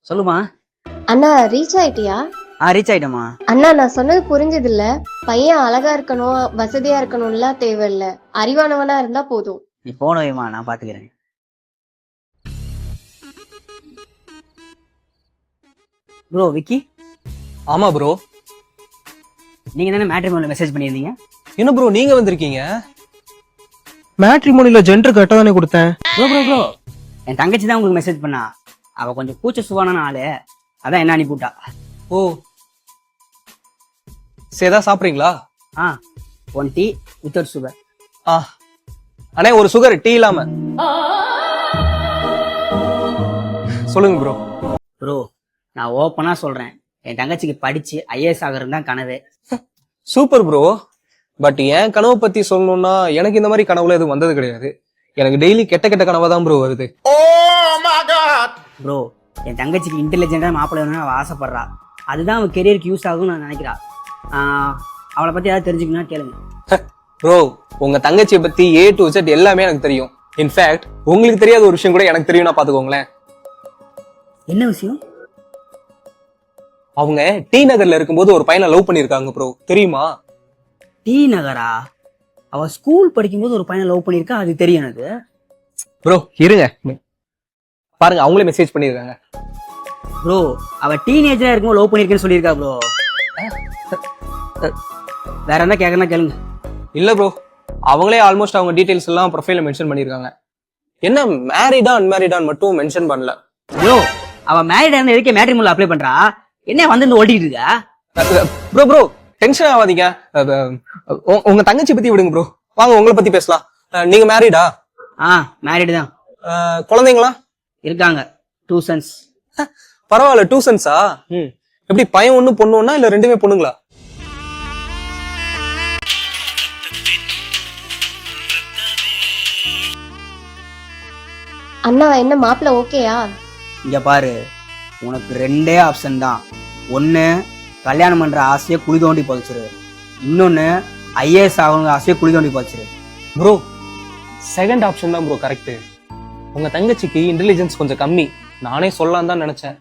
சொல்லுமா. அண்ணா reach ஆயிட்டியா? Reach ஆயிட்டமா. அண்ணா நான் சொன்னது புரிஞ்சது இல்ல. பையன் அழகா இருக்கணும், வசதியா இருக்கணும்லாம் தேவையில்ல, அறிவானவனா இருந்தா போதும். நீ போன வைமா, நான் பாத்துக்கிறேன். ப்ரோ விக்கி. ஆமா ப்ரோ. நீங்க தானே மேட்ரிமோனில மெசேஜ் பண்ணியிருந்தீங்க? என்ன ப்ரோ நீங்க வந்திருக்கீங்க? மேட்ரிமோனில ஜெண்டர் கரெக்டா தானே கொடுத்தேன். ப்ரோ என் தங்கச்சி தான் உங்களுக்கு மெசேஜ் பண்ணா. அவ கொஞ்சம் கூச்ச சுவான ஆளு, அதான் என்ன அனுப்பிவிட்டா. ஓ சேதா சாப்பிடுறீங்களா? 1 டீ வித்தவுட் சுகர். அண்ணே ஒரு சுகர் டீ இல்லாம. சொல்லுங்க ப்ரோ. ப்ரோ நான் ஓப்பனா சொல்றேன், என் தங்கச்சிக்கு படிச்சு ஐஏஎஸ் ஆகிறது தான் கனவே. Super bro. பட் என் கனவை பத்தி சொல்லணும்னா எனக்கு இந்த மாதிரி கனவுல எதுவும் வந்தது கிடையாது. எனக்கு டெய்லி கெட்ட கெட்ட கனவா தான் ப்ரோ வருது. ப்ரோ என் தங்கச்சிக்கு இன்டெலிஜென்டா மாப்பிள்ளை வேணும்னு அவ ஆசைப்படுறா. அதுதான் அவன் கெரியருக்கு யூஸ் ஆகும்னு நான் நினைக்கிறா. அவளை பத்தி ஏதாவது தெரிஞ்சுக்கணும்னா கேளுங்க. ப்ரோ உங்க தங்கச்சியை பத்தி A to Z எல்லாமே எனக்கு தெரியும். இன்ஃபேக்ட் உங்களுக்கு தெரியாத ஒரு விஷயம் கூட எனக்கு தெரியும்னா பாத்துக்கோங்களேன். என்ன விஷயம்? அவங்க டி நகர்ல இருக்கும்போது ஒரு பையனை லவ் பண்ணிருக்காங்க ப்ரோ, தெரியுமா? டி நகரா? அவ ஸ்கூல் படிக்கும்போது ஒரு பையனை லவ் பண்ணிருக்கா, அது தெரியும் எனக்கு. ப்ரோ இருங்க பாருங்க, அவங்களே மெசேஜ் பண்ணிருக்காங்க. ப்ரோ அவ டீனேஜரா இருக்கும்போது லவ் பண்ணிருக்கேன்னு சொல்லியிருக்கா ப்ரோ. வேற என்ன கேட்கறனா கேளுங்க. இல்ல ப்ரோ, அவங்களே ஆல்மோஸ்ட் அவங்க டீடைல்ஸ் எல்லாம் ப்ரொஃபைல்ல மென்ஷன் பண்ணிருக்காங்க. என்ன மேரிடா அன்மேரிடான்னு மட்டும் மென்ஷன் பண்ணல. ப்ரோ அவ மேரிடா இருந்தா எதுக்கே மேட்ரிமோனில அப்ளை பண்றா? என்ன வந்து ஓட்டிட்டு இருக்கா? ப்ரோ டென்ஷன் ஆகாதீங்க. உங்க தங்கச்சி பத்தி விடுங்க ப்ரோ, வாங்க உங்களை பத்தி பேசலாம். நீங்க மேரிடா? மேரிடு தான். குழந்தைங்களா? இருக்காங்க, 2 sons. பரவாயில்ல, 2 sons-ஆ? எப்படி பையன் ஒண்ணு பொண்ணு ஒண்ணா இல்ல ரெண்டுமே பொண்ணுங்களா? அண்ணா என்ன மாப்பிள்ள ஓகேயா? இங்க பாரு, உனக்கு 2 ஆப்ஷன் தான். ஒன்னு கல்யாணம் பண்ற ஆசையை குழி தோண்டி போதிச்சிரு, இன்னொன்னு ஐஏஎஸ் ஆகணுங்க ஆசையை குழி தோண்டி போதிச்சிரு. ப்ரோ செகண்ட் ஆப்ஷன் தான் ப்ரோ கரெக்ட். உங்க தங்கச்சிக்கு இன்டெலிஜென்ஸ் கொஞ்சம் கம்மி, நானே சொல்லலாம் தான் நினைச்சேன்.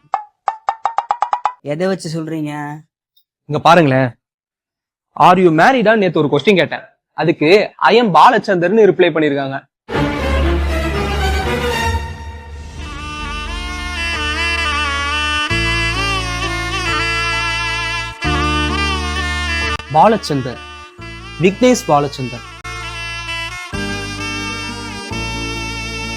எதை வச்சு சொல்றீங்க? இங்க பாருங்களேன், ஆர் யூ மேரிடா நேத்து ஒரு கொஸ்டின் கேட்டேன், அதுக்கு ஐ எம் பாலச்சந்தர்னு ரிப்ளை பண்ணிருக்காங்க. பாலச்சந்தர், விக்னேஷ் பாலச்சந்தர்.